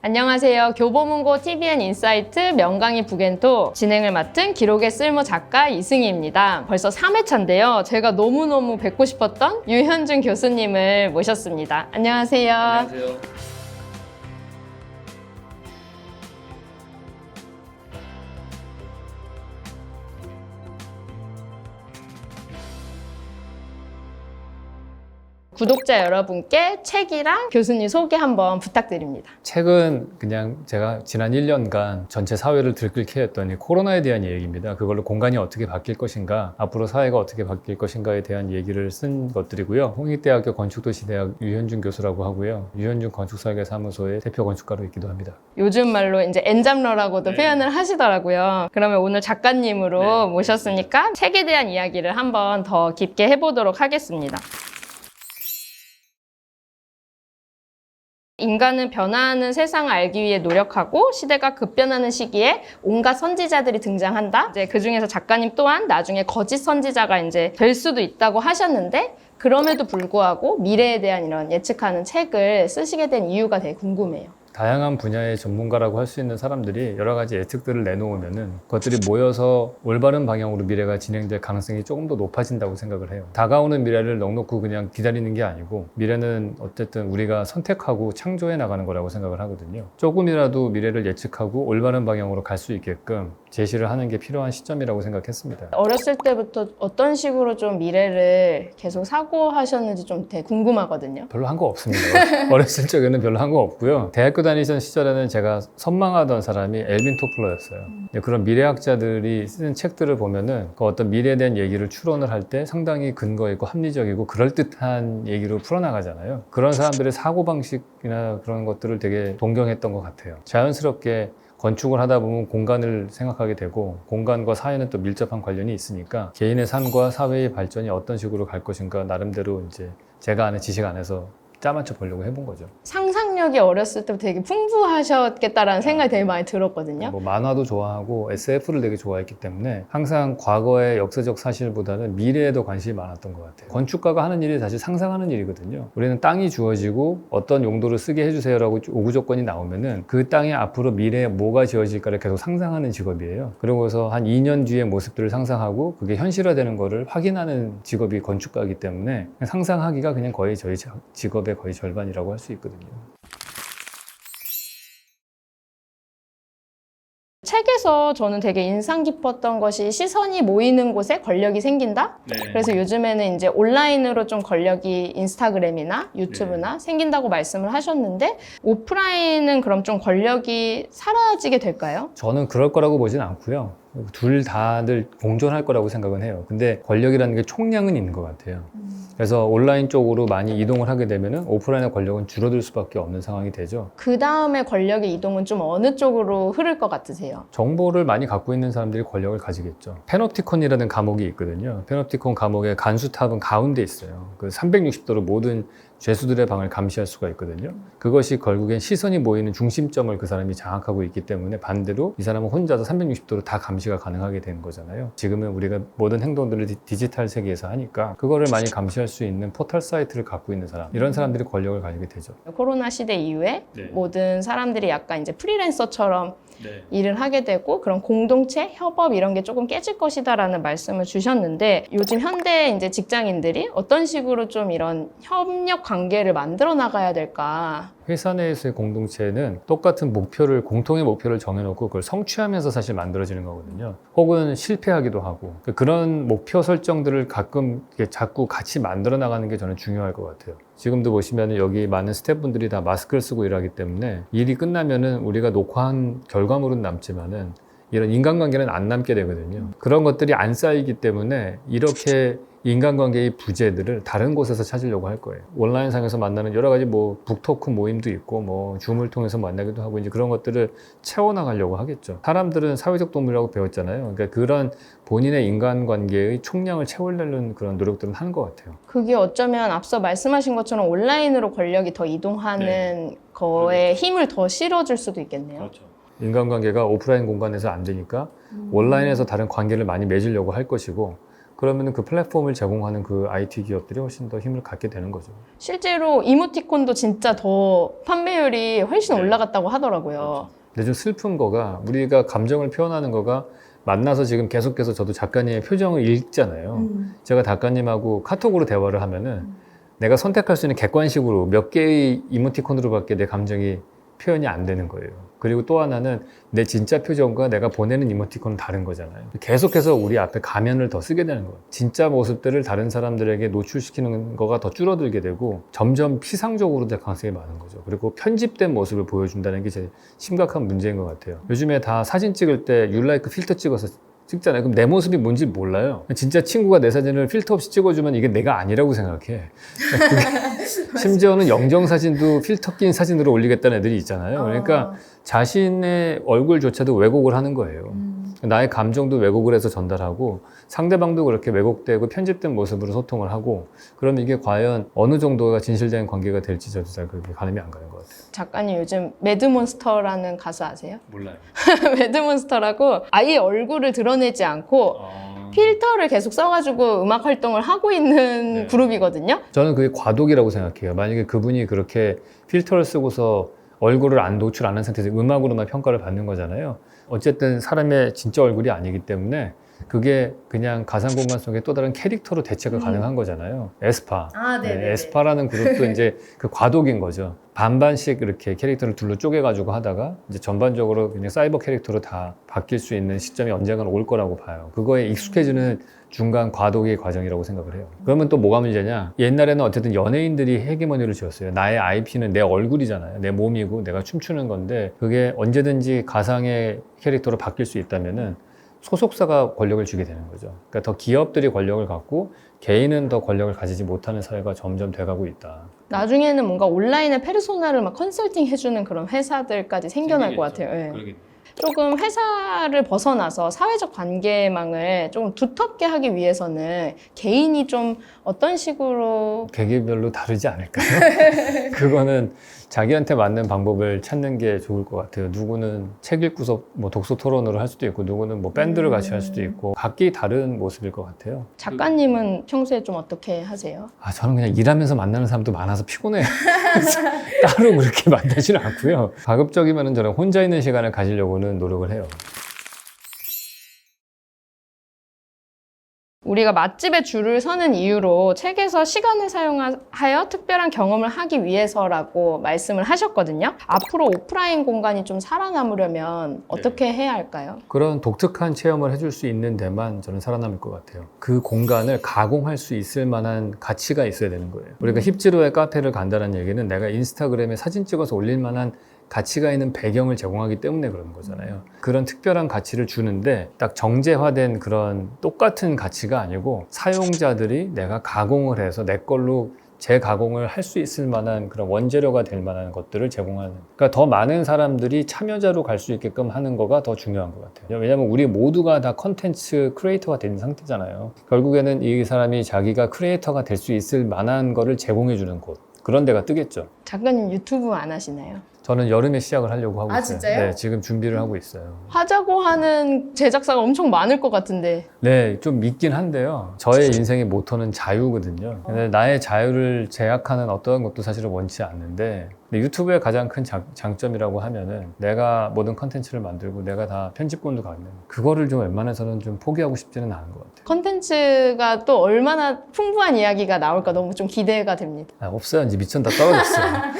안녕하세요. 교보문고 TVN 인사이트 명강의 북앤토 진행을 맡은 기록의 쓸모 작가 이승희입니다. 벌써 3회차인데요. 제가 너무너무 뵙고 싶었던 유현준 교수님을 모셨습니다. 안녕하세요. 안녕하세요. 구독자 여러분께 책이랑 교수님 소개 한번 부탁드립니다. 책은 그냥 제가 지난 1년간 전체 사회를 들끓게 했더니 코로나에 대한 얘기입니다. 그걸로 공간이 어떻게 바뀔 것인가, 앞으로 사회가 어떻게 바뀔 것인가에 대한 얘기를 쓴 것들이고요. 홍익대학교 건축도시대학 유현준 교수라고 하고요. 유현준 건축설계사무소의 대표 건축가로있기도 합니다. 요즘 말로 이제 엔잡러라고도 표현을 하시더라고요. 그러면 오늘 작가님으로 모셨으니까 책에 대한 이야기를 한번 더 깊게 해보도록 하겠습니다. 인간은 변화하는 세상을 알기 위해 노력하고 시대가 급변하는 시기에 온갖 선지자들이 등장한다. 이제 그 중에서 작가님 또한 나중에 거짓 선지자가 이제 될 수도 있다고 하셨는데 그럼에도 불구하고 미래에 대한 이런 예측하는 책을 쓰시게 된 이유가 되게 궁금해요. 다양한 분야의 전문가라고 할 수 있는 사람들이 여러 가지 예측들을 내놓으면은 그것들이 모여서 올바른 방향으로 미래가 진행될 가능성이 조금 더 높아진다고 생각을 해요. 다가오는 미래를 넉넉히 그냥 기다리는 게 아니고 미래는 어쨌든 우리가 선택하고 창조해 나가는 거라고 생각을 하거든요. 조금이라도 미래를 예측하고 올바른 방향으로 갈 수 있게끔 제시를 하는 게 필요한 시점이라고 생각했습니다. 어렸을 때부터 어떤 식으로 좀 미래를 계속 사고하셨는지 좀 되게 궁금하거든요. 별로 한 거 없습니다. 어렸을 적에는 별로 한 거 없고요. 대학교 다니던 시절에는 제가 선망하던 사람이 엘빈 토플러였어요. 그런 미래학자들이 쓰는 책들을 보면은 그 어떤 미래에 대한 얘기를 추론을 할 때 상당히 근거 있고 합리적이고 그럴듯한 얘기로 풀어나가잖아요. 그런 사람들의 사고방식이나 그런 것들을 되게 동경했던 것 같아요. 자연스럽게 건축을 하다 보면 공간을 생각하게 되고 공간과 사회는 또 밀접한 관련이 있으니까 개인의 삶과 사회의 발전이 어떤 식으로 갈 것인가 나름대로 이제 제가 아는 지식 안에서 짜맞춰 보려고 해본 거죠. 상상력이 어렸을 때부터 되게 풍부하셨겠다라는 생각이 되게 많이 들었거든요. 뭐 만화도 좋아하고 SF를 되게 좋아했기 때문에 항상 과거의 역사적 사실보다는 미래에 더 관심이 많았던 것 같아요. 건축가가 하는 일이 사실 상상하는 일이거든요. 우리는 땅이 주어지고 어떤 용도를 쓰게 해주세요라고 요구 조건이 나오면은 그 땅에 앞으로 미래에 뭐가 지어질까를 계속 상상하는 직업이에요. 그러고서 한 2년 뒤의 모습들을 상상하고 그게 현실화되는 거를 확인하는 직업이 건축가이기 때문에 상상하기가 그냥 거의 저희 직업의 거의 절반이라고 할 수 있거든요. 책에서 저는 되게 인상 깊었던 것이 시선이 모이는 곳에 권력이 생긴다? 그래서 요즘에는 이제 온라인으로 좀 권력이 인스타그램이나 유튜브나 생긴다고 말씀을 하셨는데 오프라인은 그럼 좀 권력이 사라지게 될까요? 저는 그럴 거라고 보진 않고요. 둘 다들 공존할 거라고 생각은 해요. 근데 권력이라는 게 총량은 있는 것 같아요. 그래서 온라인 쪽으로 많이 이동을 하게 되면 오프라인의 권력은 줄어들 수밖에 없는 상황이 되죠. 그 다음에 권력의 이동은 좀 어느 쪽으로 흐를 것 같으세요? 정보를 많이 갖고 있는 사람들이 권력을 가지겠죠. 페놉티콘이라는 감옥이 있거든요. 페놉티콘 감옥의 간수탑은 가운데 있어요. 그 360도로 모든 죄수들의 방을 감시할 수가 있거든요. 그것이 결국엔 시선이 모이는 중심점을 그 사람이 장악하고 있기 때문에 반대로 이 사람은 혼자서 360도로 다 감시가 가능하게 되는 거잖아요. 지금은 우리가 모든 행동들을 디지털 세계에서 하니까 그거를 많이 감시할 수 있는 포털 사이트를 갖고 있는 사람, 이런 사람들이 권력을 가지게 되죠. 코로나 시대 이후에 모든 사람들이 약간 이제 프리랜서처럼 일을 하게 되고 그런 공동체, 협업 이런 게 조금 깨질 것이다라는 말씀을 주셨는데 요즘 현대 이제 직장인들이 어떤 식으로 좀 이런 협력 관계를 만들어 나가야 될까? 회사 내에서의 공동체는 똑같은 목표를, 공통의 목표를 정해놓고 그걸 성취하면서 사실 만들어지는 거거든요. 혹은 실패하기도 하고 그런 목표 설정들을 가끔 자꾸 같이 만들어 나가는 게 저는 중요할 것 같아요. 지금도 보시면 여기 많은 스태프분들이 다 마스크를 쓰고 일하기 때문에 일이 끝나면은 우리가 녹화한 결과물은 남지만은 이런 인간관계는 안 남게 되거든요. 그런 것들이 안 쌓이기 때문에 이렇게 인간관계의 부재들을 다른 곳에서 찾으려고 할 거예요. 온라인상에서 만나는 여러 가지 뭐 북토크 모임도 있고 뭐 줌을 통해서 만나기도 하고 이제 그런 것들을 채워나가려고 하겠죠. 사람들은 사회적 동물이라고 배웠잖아요. 그러니까 그런 본인의 인간관계의 총량을 채우려는 그런 노력들은 하는 것 같아요. 그게 어쩌면 앞서 말씀하신 것처럼 온라인으로 권력이 더 이동하는 거에 힘을 더 실어줄 수도 있겠네요. 그렇죠. 인간관계가 오프라인 공간에서 안 되니까 온라인에서 다른 관계를 많이 맺으려고 할 것이고 그러면 그 플랫폼을 제공하는 그 IT 기업들이 훨씬 더 힘을 갖게 되는 거죠. 실제로 이모티콘도 진짜 더 판매율이 훨씬 올라갔다고 하더라고요. 근데 좀 슬픈 거가 우리가 감정을 표현하는 거가 만나서 지금 계속해서 저도 작가님의 표정을 읽잖아요. 제가 작가님하고 카톡으로 대화를 하면은 내가 선택할 수 있는 객관식으로 몇 개의 이모티콘으로밖에 내 감정이 표현이 안 되는 거예요. 그리고 또 하나는 내 진짜 표정과 내가 보내는 이모티콘은 다른 거잖아요. 계속해서 우리 앞에 가면을 더 쓰게 되는 거예요. 진짜 모습들을 다른 사람들에게 노출시키는 거가 더 줄어들게 되고 점점 피상적으로 될 가능성이 많은 거죠. 그리고 편집된 모습을 보여준다는 게 제일 심각한 문제인 것 같아요. 요즘에 다 사진 찍을 때 율라이크 필터 찍어서 찍잖아요. 그럼 내 모습이 뭔지 몰라요. 진짜 친구가 내 사진을 필터 없이 찍어주면 이게 내가 아니라고 생각해. 심지어는 영정사진도 필터 낀 사진으로 올리겠다는 애들이 있잖아요. 그러니까 자신의 얼굴조차도 왜곡을 하는 거예요. 나의 감정도 왜곡을 해서 전달하고 상대방도 그렇게 왜곡되고 편집된 모습으로 소통을 하고 그러면 이게 과연 어느 정도가 진실된 관계가 될지 저도 잘 그렇게 가늠이 안 가는 것 같아요. 작가님 요즘 매드몬스터라는 가수 아세요? 몰라요. 매드몬스터라고 아예 얼굴을 드러내지 않고 필터를 계속 써가지고 음악 활동을 하고 있는 네. 그룹이거든요. 저는 그게 과도기라고 생각해요. 만약에 그분이 그렇게 필터를 쓰고서 얼굴을 안 노출 안 한 상태에서 음악으로만 평가를 받는 거잖아요. 어쨌든 사람의 진짜 얼굴이 아니기 때문에 그게 그냥 가상공간 속의 또 다른 캐릭터로 대체가 가능한 거잖아요. 에스파. 에스파라는 그룹도 이제 그 과도기인 거죠. 반반씩 이렇게 캐릭터를 둘로 쪼개가지고 하다가 이제 전반적으로 그냥 사이버 캐릭터로 다 바뀔 수 있는 시점이 언젠가는 올 거라고 봐요. 그거에 익숙해지는 중간 과도기의 과정이라고 생각을 해요. 그러면 또 뭐가 문제냐? 옛날에는 어쨌든 연예인들이 헤게모니를 지었어요. 나의 IP는 내 얼굴이잖아요. 내 몸이고 내가 춤추는 건데 그게 언제든지 가상의 캐릭터로 바뀔 수 있다면은 소속사가 권력을 쥐게 되는 거죠. 그러니까 더 기업들이 권력을 갖고 개인은 더 권력을 가지지 못하는 사회가 점점 돼가고 있다. 나중에는 뭔가 온라인의 페르소나를 막 컨설팅 해주는 그런 회사들까지 생겨날 것 같아요. 예. 조금 회사를 벗어나서 사회적 관계망을 좀 두텁게 하기 위해서는 개인이 좀 어떤 식으로 계기별로 다르지 않을까요? 그거는 자기한테 맞는 방법을 찾는 게 좋을 것 같아요. 누구는 책 읽고서 뭐 독서 토론으로 할 수도 있고 누구는 뭐 밴드를 같이 할 수도 있고 각기 다른 모습일 것 같아요. 작가님은 평소에 좀 어떻게 하세요? 저는 그냥 일하면서 만나는 사람도 많아서 피곤해요. 따로 그렇게 만나지는 않고요. 가급적이면 저는 혼자 있는 시간을 가지려고는 노력을 해요. 우리가 맛집에 줄을 서는 이유로 책에서 시간을 사용하여 특별한 경험을 하기 위해서라고 말씀을 하셨거든요. 앞으로 오프라인 공간이 좀 살아남으려면 어떻게 해야 할까요? 그런 독특한 체험을 해줄 수 있는 데만 저는 살아남을 것 같아요. 그 공간을 가공할 수 있을 만한 가치가 있어야 되는 거예요. 우리가 힙지로의 카페를 간다는 얘기는 내가 인스타그램에 사진 찍어서 올릴 만한 가치가 있는 배경을 제공하기 때문에 그런 거잖아요. 그런 특별한 가치를 주는데 딱 정제화된 그런 똑같은 가치가 아니고 사용자들이 내가 가공을 해서 내 걸로 재가공을 할 수 있을 만한 그런 원재료가 될 만한 것들을 제공하는, 그러니까 더 많은 사람들이 참여자로 갈 수 있게끔 하는 거가 더 중요한 것 같아요. 왜냐하면 우리 모두가 다 컨텐츠 크리에이터가 된 상태잖아요. 결국에는 이 사람이 자기가 크리에이터가 될 수 있을 만한 거를 제공해 주는 곳, 그런 데가 뜨겠죠. 작가님 유튜브 안 하시나요? 저는 여름에 시작을 하려고 하고 있어요. 진짜요? 네, 지금 준비를 하고 있어요. 하자고 하는 제작사가 엄청 많을 것 같은데. 네, 좀 있긴 한데요. 저의 인생의 모토는 자유거든요. 근데 나의 자유를 제약하는 어떤 것도 사실은 원치 않는데, 근데 유튜브의 가장 큰 장점이라고 하면은 내가 모든 컨텐츠를 만들고 내가 다 편집권도 갖는, 그거를 좀 웬만해서는 좀 포기하고 싶지는 않은 것 같아요. 컨텐츠가 또 얼마나 풍부한 이야기가 나올까 너무 좀 기대가 됩니다. 없어요. 이제 미천 다 떨어졌어요.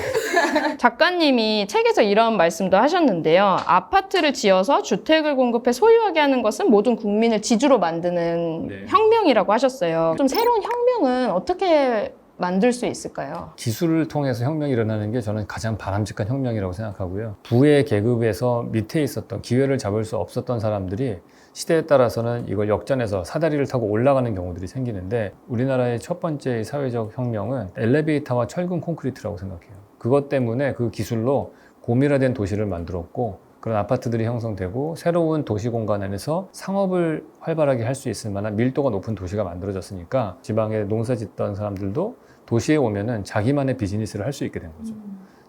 작가님이 책에서 이런 말씀도 하셨는데요. 아파트를 지어서 주택을 공급해 소유하게 하는 것은 모든 국민을 지주로 만드는 네. 혁명이라고 하셨어요. 좀 새로운 혁명은 어떻게 만들 수 있을까요? 기술을 통해서 혁명이 일어나는 게 저는 가장 바람직한 혁명이라고 생각하고요. 부의 계급에서 밑에 있었던, 기회를 잡을 수 없었던 사람들이 시대에 따라서는 이걸 역전해서 사다리를 타고 올라가는 경우들이 생기는데, 우리나라의 첫 번째 사회적 혁명은 엘리베이터와 철근 콘크리트라고 생각해요. 그것 때문에 그 기술로 고밀화된 도시를 만들었고, 그런 아파트들이 형성되고 새로운 도시 공간 안에서 상업을 활발하게 할 수 있을 만한 밀도가 높은 도시가 만들어졌으니까 지방에 농사 짓던 사람들도 도시에 오면은 자기만의 비즈니스를 할 수 있게 된 거죠.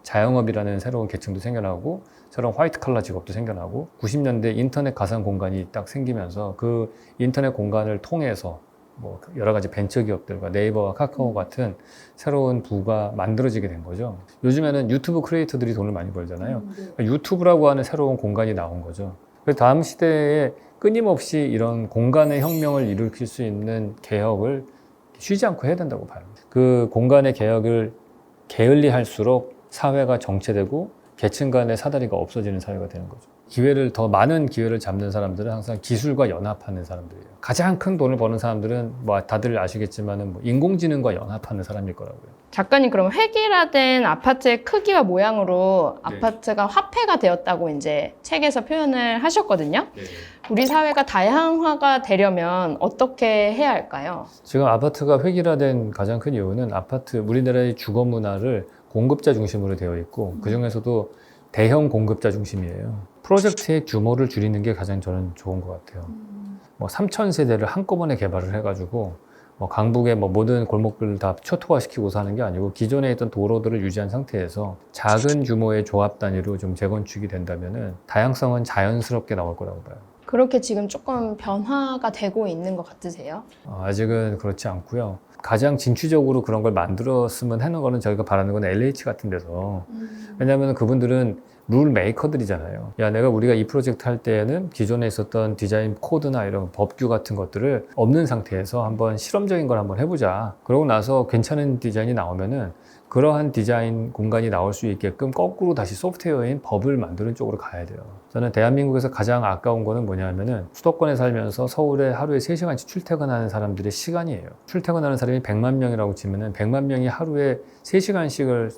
자영업이라는 새로운 계층도 생겨나고 새로운 화이트 칼라 직업도 생겨나고, 90년대 인터넷 가상 공간이 딱 생기면서 그 인터넷 공간을 통해서 뭐 여러 가지 벤처 기업들과 네이버와 카카오 같은 새로운 부가 만들어지게 된 거죠. 요즘에는 유튜브 크리에이터들이 돈을 많이 벌잖아요. 그러니까 유튜브라고 하는 새로운 공간이 나온 거죠. 그래서 다음 시대에 끊임없이 이런 공간의 혁명을 일으킬 수 있는 개혁을 쉬지 않고 해야 된다고 봐요. 그 공간의 개혁을 게을리할수록 사회가 정체되고 계층 간의 사다리가 없어지는 사회가 되는 거죠. 더 많은 기회를 잡는 사람들은 항상 기술과 연합하는 사람들이에요. 가장 큰 돈을 버는 사람들은 뭐 다들 아시겠지만은 뭐 인공지능과 연합하는 사람일 거라고요. 작가님, 그럼 획일화된 아파트의 크기와 모양으로 네. 아파트가 화폐가 되었다고 이제 책에서 표현을 하셨거든요. 네. 우리 사회가 다양화가 되려면 어떻게 해야 할까요? 지금 아파트가 획일화된 가장 큰 이유는 우리나라의 주거 문화를 공급자 중심으로 되어 있고 그 중에서도 대형 공급자 중심이에요. 프로젝트의 규모를 줄이는 게 가장 저는 좋은 것 같아요. 뭐 3,000세대를 한꺼번에 개발을 해가지고 뭐 강북의 뭐 모든 골목들을 다 초토화시키고서 하는 게 아니고 기존에 있던 도로들을 유지한 상태에서 작은 규모의 조합 단위로 좀 재건축이 된다면은 다양성은 자연스럽게 나올 거라고 봐요. 그렇게 지금 조금 변화가 되고 있는 것 같으세요? 아직은 그렇지 않고요. 가장 진취적으로 그런 걸 만들었으면 하는 거는 저희가 바라는 건 LH 같은 데서. 왜냐하면 그분들은 룰 메이커들이잖아요. 우리가 이 프로젝트 할 때에는 기존에 있었던 디자인 코드나 이런 법규 같은 것들을 없는 상태에서 한번 실험적인 걸 한번 해보자. 그러고 나서 괜찮은 디자인이 나오면은 그러한 디자인 공간이 나올 수 있게끔 거꾸로 다시 소프트웨어인 법을 만드는 쪽으로 가야 돼요. 저는 대한민국에서 가장 아까운 거는 뭐냐면은 수도권에 살면서 서울에 하루에 3시간씩 출퇴근하는 사람들의 시간이에요. 출퇴근하는 사람이 100만 명이라고 치면은 100만 명이 하루에 3시간씩을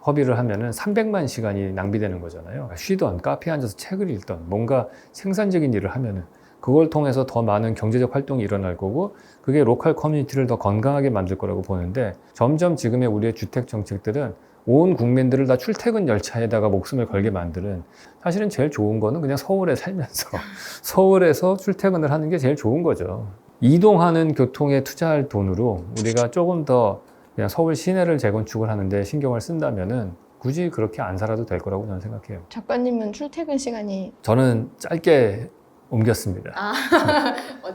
허비를 하면은 300만 시간이 낭비되는 거잖아요. 쉬던 카페에 앉아서 책을 읽던 뭔가 생산적인 일을 하면은 그걸 통해서 더 많은 경제적 활동이 일어날 거고 그게 로컬 커뮤니티를 더 건강하게 만들 거라고 보는데 점점 지금의 우리의 주택 정책들은 온 국민들을 다 출퇴근 열차에다가 목숨을 걸게 만드는 사실은 제일 좋은 거는 그냥 서울에 살면서 서울에서 출퇴근을 하는 게 제일 좋은 거죠. 이동하는 교통에 투자할 돈으로 우리가 조금 더 그냥 서울 시내를 재건축을 하는데 신경을 쓴다면은 굳이 그렇게 안 살아도 될 거라고 저는 생각해요. 작가님은 출퇴근 시간이 저는 짧게 옮겼습니다.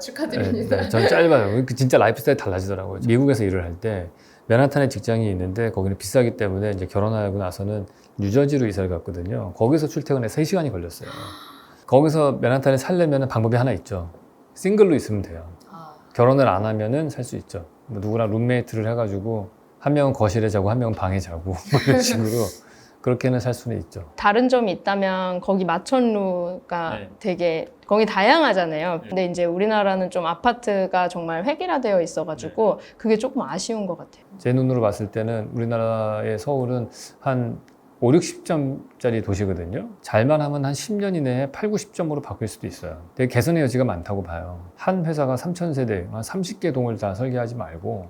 축하드립니다. 네, 전 짧아요. 진짜 라이프 스타일이 달라지더라고요. 미국에서 일을 할 때 맨하탄에 직장이 있는데 거기는 비싸기 때문에 이제 결혼하고 나서는 뉴저지로 이사를 갔거든요. 거기서 출퇴근에 3시간이 걸렸어요. 거기서 맨하탄에 살려면 방법이 하나 있죠. 싱글로 있으면 돼요. 결혼을 안 하면은 살 수 있죠. 뭐 누구랑 룸메이트를 해가지고 한 명은 거실에 자고 한 명은 방에 자고 뭐 이런 식으로 그렇게는 살 수는 있죠. 다른 점이 있다면 거기 마천루가 네. 되게 거기 다양하잖아요. 근데 이제 우리나라는 좀 아파트가 정말 획일화되어 있어가지고 그게 조금 아쉬운 것 같아요. 제 눈으로 봤을 때는 우리나라의 서울은 한 5, 60점짜리 도시거든요. 잘만 하면 한 10년 이내에 8, 90점으로 바뀔 수도 있어요. 되게 개선의 여지가 많다고 봐요. 한 회사가 3,000세대, 한 30개 동을 다 설계하지 말고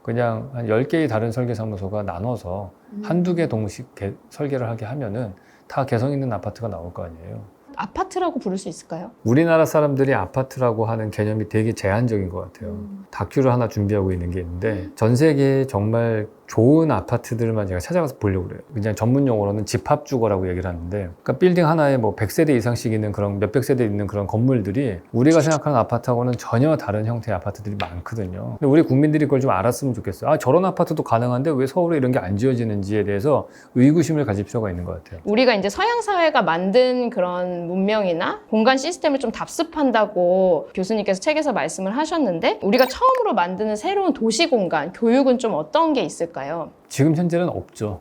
그냥 한 10개의 다른 설계사무소가 나눠서 한두 개 동씩 설계를 하게 하면은 다 개성 있는 아파트가 나올 거 아니에요. 아파트라고 부를 수 있을까요? 우리나라 사람들이 아파트라고 하는 개념이 되게 제한적인 것 같아요. 다큐를 하나 준비하고 있는 게 있는데 전 세계에 정말 좋은 아파트들만 제가 찾아가서 보려고 그래요. 그냥 전문 용어로는 집합주거라고 얘기를 하는데 그러니까 빌딩 하나에 뭐 100세대 이상씩 있는 그런 몇백 세대 있는 그런 건물들이 우리가 생각하는 아파트하고는 전혀 다른 형태의 아파트들이 많거든요. 근데 우리 국민들이 그걸 좀 알았으면 좋겠어요. 저런 아파트도 가능한데 왜 서울에 이런 게 안 지어지는지에 대해서 의구심을 가질 필요가 있는 것 같아요. 우리가 이제 서양 사회가 만든 그런 문명이나 공간 시스템을 좀 답습한다고 교수님께서 책에서 말씀을 하셨는데 우리가 처음으로 만드는 새로운 도시 공간, 교육은 좀 어떤 게 있을까요? 지금 현재는 없죠.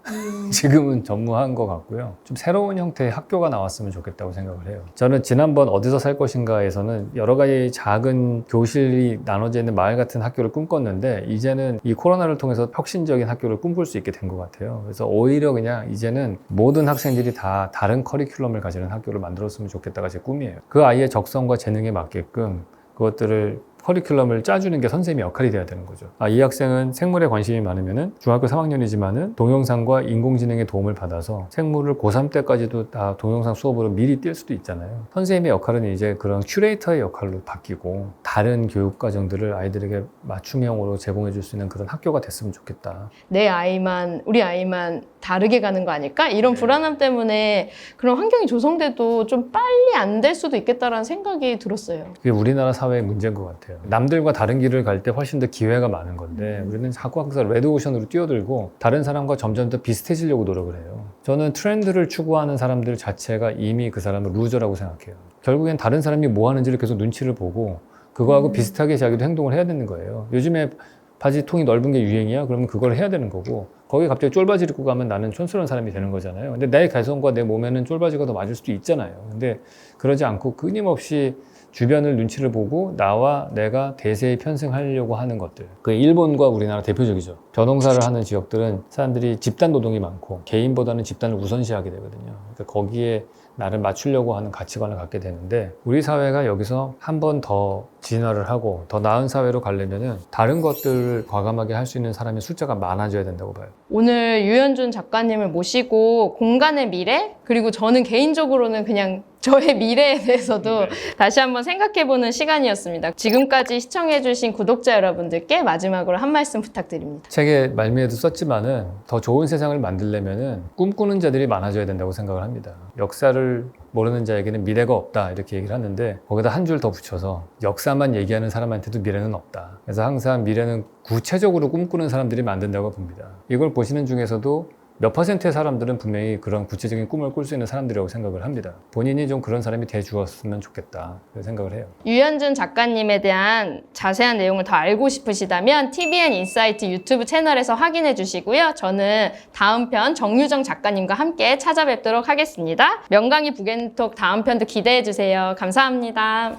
지금은 전무한 것 같고요. 좀 새로운 형태의 학교가 나왔으면 좋겠다고 생각을 해요. 저는 지난번 어디서 살 것인가에서는 여러 가지 작은 교실이 나눠져 있는 마을 같은 학교를 꿈꿨는데 이제는 이 코로나를 통해서 혁신적인 학교를 꿈꿀 수 있게 된 것 같아요. 그래서 오히려 그냥 이제는 모든 학생들이 다 다른 커리큘럼을 가지는 학교를 만들었으면 좋겠다가 제 꿈이에요. 그 아이의 적성과 재능에 맞게끔 그것들을 커리큘럼을 짜주는 게 선생님의 역할이 돼야 되는 거죠. 이 학생은 생물에 관심이 많으면은 중학교 3학년이지만은 동영상과 인공지능의 도움을 받아서 생물을 고3 때까지도 다 동영상 수업으로 미리 뛸 수도 있잖아요. 선생님의 역할은 이제 그런 큐레이터의 역할로 바뀌고 다른 교육 과정들을 아이들에게 맞춤형으로 제공해 줄 수 있는 그런 학교가 됐으면 좋겠다. 우리 아이만 다르게 가는 거 아닐까? 이런 불안함 때문에 그런 환경이 조성돼도 좀 빨리 안 될 수도 있겠다라는 생각이 들었어요. 그게 우리나라 사회의 문제인 것 같아요. 같아요. 남들과 다른 길을 갈 때 훨씬 더 기회가 많은 건데 우리는 자꾸 항상 레드오션으로 뛰어들고 다른 사람과 점점 더 비슷해지려고 노력을 해요. 저는 트렌드를 추구하는 사람들 자체가 이미 그 사람을 루저라고 생각해요. 결국엔 다른 사람이 뭐 하는지를 계속 눈치를 보고 그거하고 비슷하게 자기도 행동을 해야 되는 거예요. 요즘에 바지 통이 넓은 게 유행이야? 그러면 그걸 해야 되는 거고 거기 갑자기 쫄바지를 입고 가면 나는 촌스러운 사람이 되는 거잖아요. 근데 내 개성과 내 몸에는 쫄바지가 더 맞을 수도 있잖아요. 근데 그러지 않고 끊임없이 주변을 눈치를 보고 나와 내가 대세에 편승하려고 하는 것들. 그 일본과 우리나라 대표적이죠. 벼농사를 하는 지역들은 사람들이 집단 노동이 많고 개인보다는 집단을 우선시하게 되거든요. 그러니까 거기에 나를 맞추려고 하는 가치관을 갖게 되는데 우리 사회가 여기서 한 번 더 진화를 하고 더 나은 사회로 가려면은 다른 것들을 과감하게 할 수 있는 사람의 숫자가 많아져야 된다고 봐요. 오늘 유현준 작가님을 모시고 공간의 미래, 그리고 저는 개인적으로는 그냥 저의 미래에 대해서도 다시 한번 생각해보는 시간이었습니다. 지금까지 시청해주신 구독자 여러분들께 마지막으로 한 말씀 부탁드립니다. 책에 말미에도 썼지만은 더 좋은 세상을 만들려면은 꿈꾸는 자들이 많아져야 된다고 생각을 합니다. 역사를 모르는 자에게는 미래가 없다 이렇게 얘기를 하는데 거기다 한 줄 더 붙여서 역사만 얘기하는 사람한테도 미래는 없다. 그래서 항상 미래는 구체적으로 꿈꾸는 사람들이 만든다고 봅니다. 이걸 보시는 중에서도 몇 퍼센트의 사람들은 분명히 그런 구체적인 꿈을 꿀 수 있는 사람들이라고 생각을 합니다. 본인이 좀 그런 사람이 돼 주었으면 좋겠다 그런 생각을 해요. 유현준 작가님에 대한 자세한 내용을 더 알고 싶으시다면 TVN 인사이트 유튜브 채널에서 확인해 주시고요. 저는 다음 편 정유정 작가님과 함께 찾아뵙도록 하겠습니다. 명강의 북앤톡 다음 편도 기대해 주세요. 감사합니다.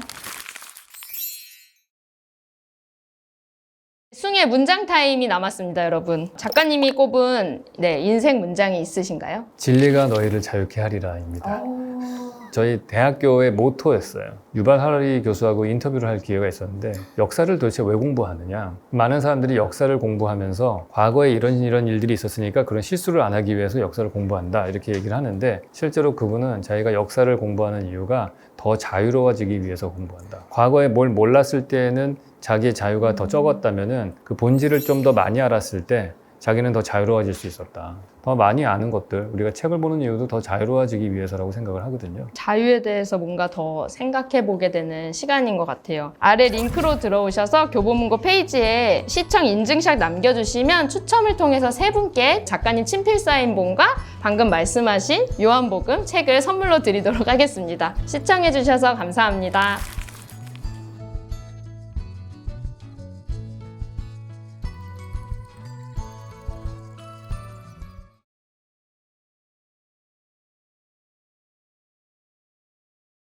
숭의 문장 타임이 남았습니다, 여러분. 작가님이 꼽은 인생 문장이 있으신가요? 진리가 너희를 자유케 하리라입니다. 저희 대학교의 모토였어요. 유발 하라리 교수하고 인터뷰를 할 기회가 있었는데 역사를 도대체 왜 공부하느냐. 많은 사람들이 역사를 공부하면서 과거에 이런 일들이 있었으니까 그런 실수를 안 하기 위해서 역사를 공부한다 이렇게 얘기를 하는데 실제로 그분은 자기가 역사를 공부하는 이유가 더 자유로워지기 위해서 공부한다. 과거에 뭘 몰랐을 때는 자기의 자유가 더 적었다면은 그 본질을 좀 더 많이 알았을 때 자기는 더 자유로워질 수 있었다. 더 많이 아는 것들, 우리가 책을 보는 이유도 더 자유로워지기 위해서라고 생각을 하거든요. 자유에 대해서 뭔가 더 생각해보게 되는 시간인 것 같아요. 아래 링크로 들어오셔서 교보문고 페이지에 시청 인증샷 남겨주시면 추첨을 통해서 3분께 작가님 친필 사인본과 방금 말씀하신 요한복음 책을 선물로 드리도록 하겠습니다. 시청해주셔서 감사합니다.